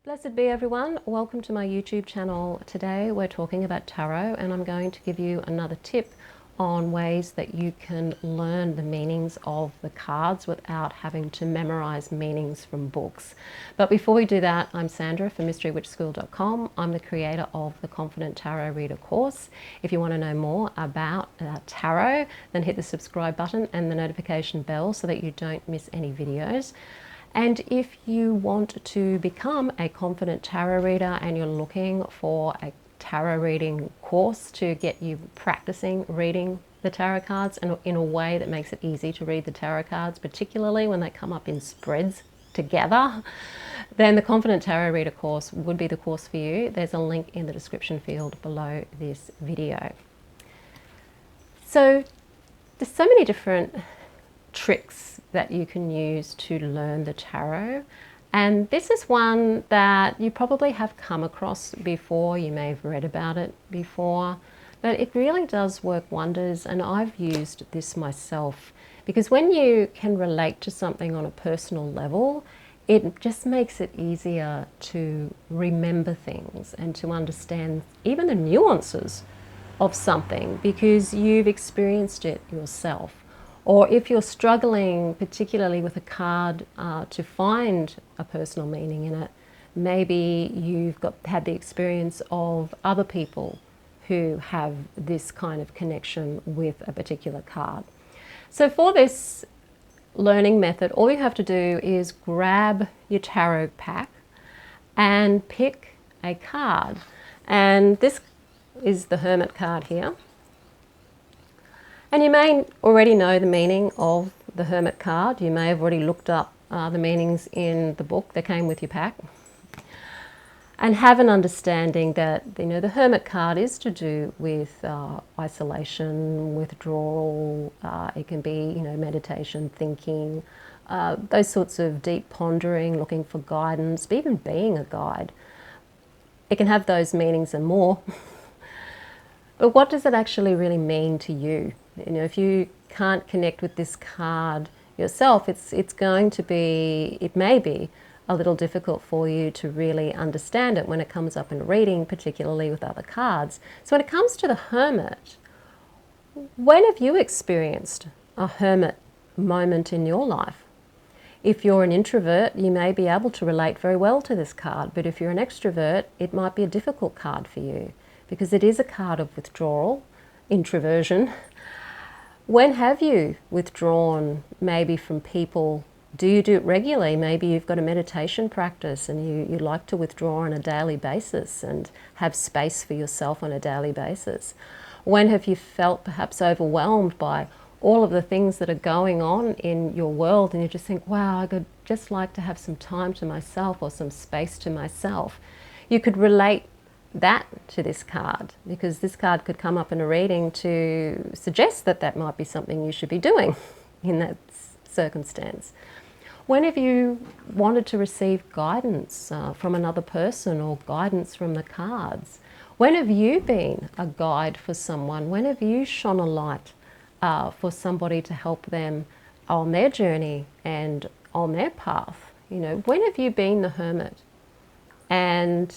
Blessed be everyone, welcome to my YouTube channel. Today we're talking about tarot and I'm going to give you another tip on ways that you can learn the meanings of the cards without having to memorize meanings from books. But before we do that, I'm Sandra from mysterywitchschool.com. I'm the creator of the Confident Tarot Reader course. If you want to know more about tarot, then hit the subscribe button and the notification bell so that you don't miss any videos. And if you want to become a confident tarot reader and you're looking for a tarot reading course to get you practicing reading the tarot cards and in a way that makes it easy to read the tarot cards, particularly when they come up in spreads together, then the Confident Tarot Reader course would be the course for you. There's a link in the description field below this video. So there's so many different tricks that you can use to learn the tarot, and this is one that you probably have come across before. You may have read about it before, but it really does work wonders, and I've used this myself because when you can relate to something on a personal level, it just makes it easier to remember things and to understand even the nuances of something because you've experienced it yourself. Or if you're struggling particularly with a card to find a personal meaning in it, maybe you've had the experience of other people who have this kind of connection with a particular card. So for this learning method, all you have to do is grab your tarot pack and pick a card. And this is the Hermit card here. And you may already know the meaning of the Hermit card. You may have already looked up the meanings in the book that came with your pack. And have an understanding that, the Hermit card is to do with isolation, withdrawal. It can be, meditation, thinking, those sorts of deep pondering, looking for guidance, but even being a guide. It can have those meanings and more. But what does it actually really mean to you? If you can't connect with this card yourself, it may be a little difficult for you to really understand it when it comes up in reading, particularly with other cards. So when it comes to the Hermit, when have you experienced a Hermit moment in your life? If you're an introvert, you may be able to relate very well to this card, but if you're an extrovert, it might be a difficult card for you because it is a card of withdrawal, introversion. When have you withdrawn maybe from people? Do you do it regularly? Maybe you've got a meditation practice and you like to withdraw on a daily basis and have space for yourself on a daily basis. When have you felt perhaps overwhelmed by all of the things that are going on in your world and you just think, wow, I could just like to have some time to myself or some space to myself? You could relate that to this card because this card could come up in a reading to suggest that that might be something you should be doing in that circumstance. When have you wanted to receive guidance from another person or guidance from the cards? When have you been a guide for someone? When have you shone a light for somebody to help them on their journey and on their path? When have you been the Hermit? And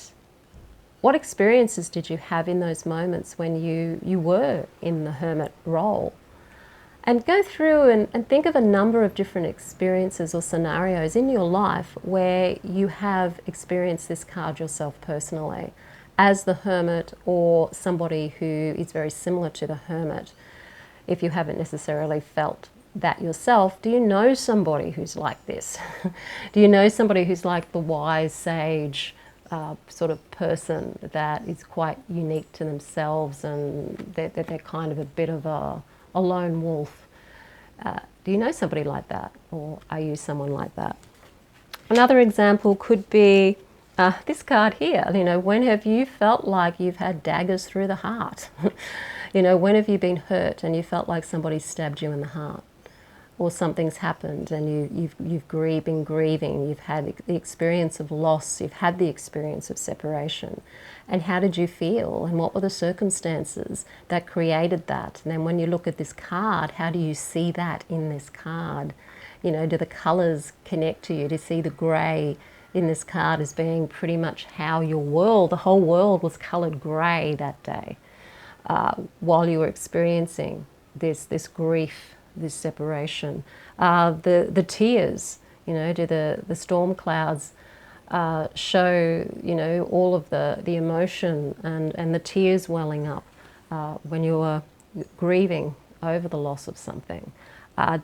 what experiences did you have in those moments when you were in the Hermit role? And go through and think of a number of different experiences or scenarios in your life where you have experienced this card yourself personally as the Hermit or somebody who is very similar to the Hermit. If you haven't necessarily felt that yourself, do you know somebody who's like this? Do you know somebody who's like the wise sage sort of person that is quite unique to themselves and they're kind of a bit of a lone wolf? Do you know somebody like that, or are you someone like that? Another example could be this card here. When have you felt like you've had daggers through the heart? When have you been hurt and you felt like somebody stabbed you in the heart? Or something's happened and you've been grieving, you've had the experience of loss, you've had the experience of separation. And how did you feel? And what were the circumstances that created that? And then when you look at this card, how do you see that in this card? Do the colours connect to you? Do you see the grey in this card as being pretty much how your world, the whole world was coloured grey that day while you were experiencing this grief, this separation. The tears, you know, do the storm clouds show, you know, all of the emotion and the tears welling up when you were grieving over the loss of something.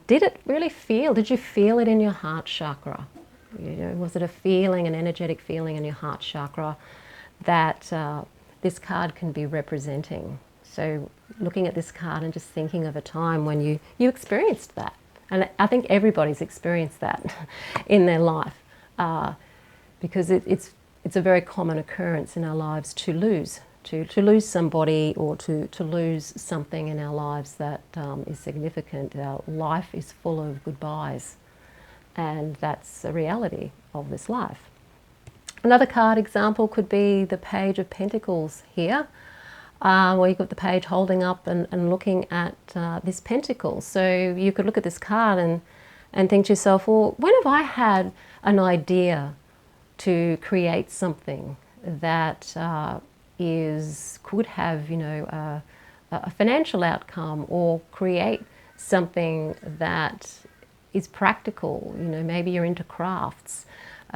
Did it really feel, did you feel it in your heart chakra? You know, was it a feeling, an energetic feeling in your heart chakra that this card can be representing? So looking at this card and just thinking of a time when you experienced that. And I think everybody's experienced that in their life because it's a very common occurrence in our lives to lose somebody or to lose something in our lives that is significant. Our life is full of goodbyes, and that's a reality of this life. Another card example could be the Page of Pentacles here, where you've got the page holding up and looking at this pentacle. So you could look at this card and think to yourself, well, when have I had an idea to create something that could have, you know, a financial outcome, or create something that is practical? You know, maybe you're into crafts,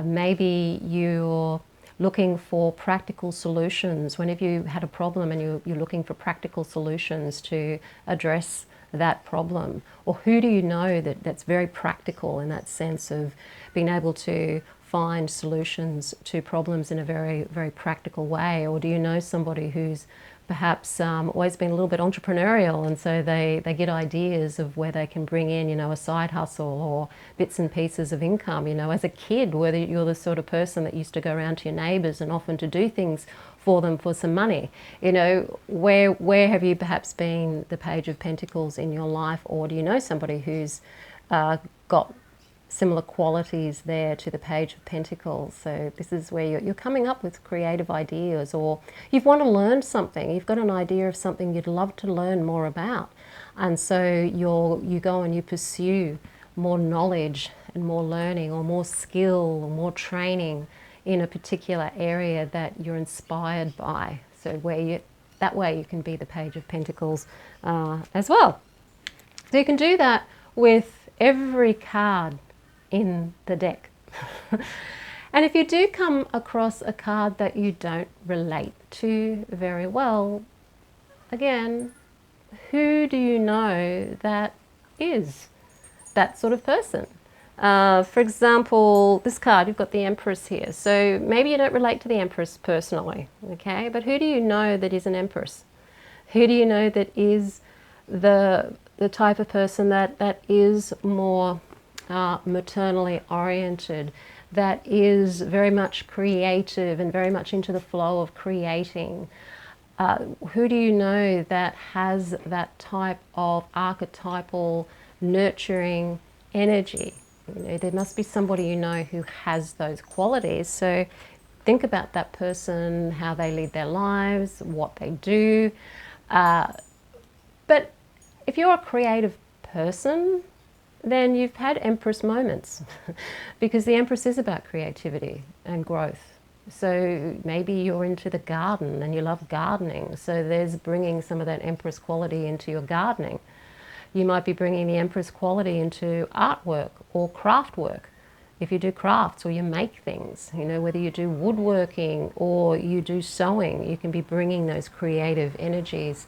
maybe you're looking for practical solutions. Whenever you had a problem and you're looking for practical solutions to address that problem, or who do you know that's very practical in that sense of being able to find solutions to problems in a very, very practical way? Or do you know somebody who's perhaps always been a little bit entrepreneurial, and so they get ideas of where they can bring in, you know, a side hustle or bits and pieces of income? You know, as a kid, whether you're the sort of person that used to go around to your neighbours and often to do things for them for some money, you know, where have you perhaps been the Page of Pentacles in your life? Or do you know somebody who's got similar qualities there to the Page of Pentacles? So this is where you're coming up with creative ideas, or you want to learn something, you've got an idea of something you'd love to learn more about, and so you go and you pursue more knowledge and more learning, or more skill or more training in a particular area that you're inspired by. So that way you can be the Page of Pentacles as well. So you can do that with every card in the deck. And if you do come across a card that you don't relate to very well, again, who do you know that is that sort of person? For example, this card, you've got the Empress here. So maybe you don't relate to the Empress personally, okay? But who do you know that is an Empress? Who do you know that is the type of person that is more maternally oriented, that is very much creative and very much into the flow of creating? Who do you know that has that type of archetypal nurturing energy? You know, there must be somebody you know who has those qualities. So think about that person, how they lead their lives, what they do. But if you're a creative person, then you've had Empress moments because the Empress is about creativity and growth. So maybe you're into the garden and you love gardening, so there's bringing some of that Empress quality into your gardening. You might be bringing the Empress quality into artwork or craft work. If you do crafts or you make things, you know, whether you do woodworking or you do sewing, you can be bringing those creative energies,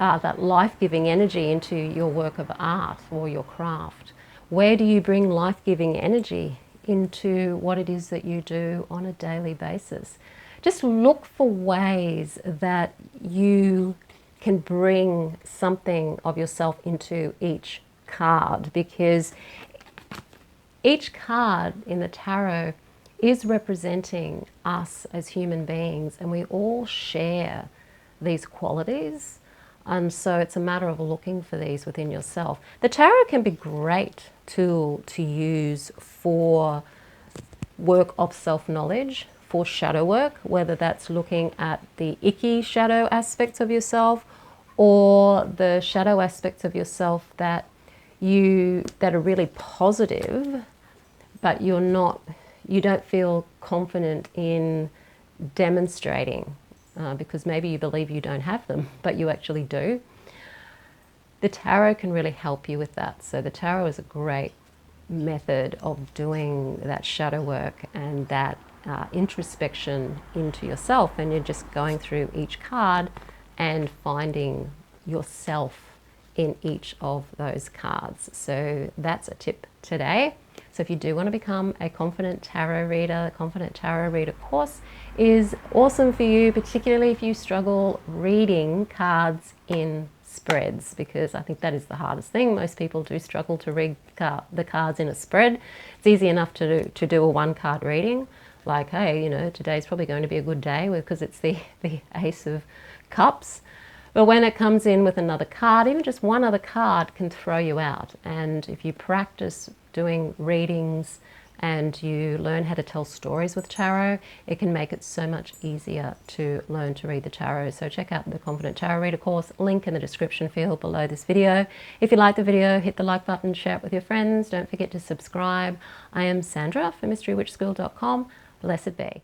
that life-giving energy into your work of art or your craft. Where do you bring life-giving energy into what it is that you do on a daily basis? Just look for ways that you can bring something of yourself into each card, because each card in the tarot is representing us as human beings, and we all share these qualities. And so it's a matter of looking for these within yourself. The tarot can be a great tool to use for work of self-knowledge, for shadow work, whether that's looking at the icky shadow aspects of yourself or the shadow aspects of yourself that are really positive, but you're not you don't feel confident in demonstrating because maybe you believe you don't have them, but you actually do. The tarot can really help you with that. So the tarot is a great method of doing that shadow work and that introspection into yourself, and you're just going through each card and finding yourself in each of those cards. So that's a tip today. So if you do want to become a Confident Tarot Reader, the Confident Tarot Reader course is awesome for you, particularly if you struggle reading cards in spreads, because I think that is the hardest thing. Most people do struggle to read the cards in a spread. It's easy enough to do a one card reading, like, hey, you know, today's probably going to be a good day because it's the Ace of Cups. But when it comes in with another card, even just one other card can throw you out. And if you practice doing readings and you learn how to tell stories with tarot, it can make it so much easier to learn to read the tarot. So check out the Confident Tarot Reader course, link in the description field below this video. If you like the video, hit the like button, share it with your friends. Don't forget to subscribe. I am Sandra for mysterywitchschool.com. Blessed be.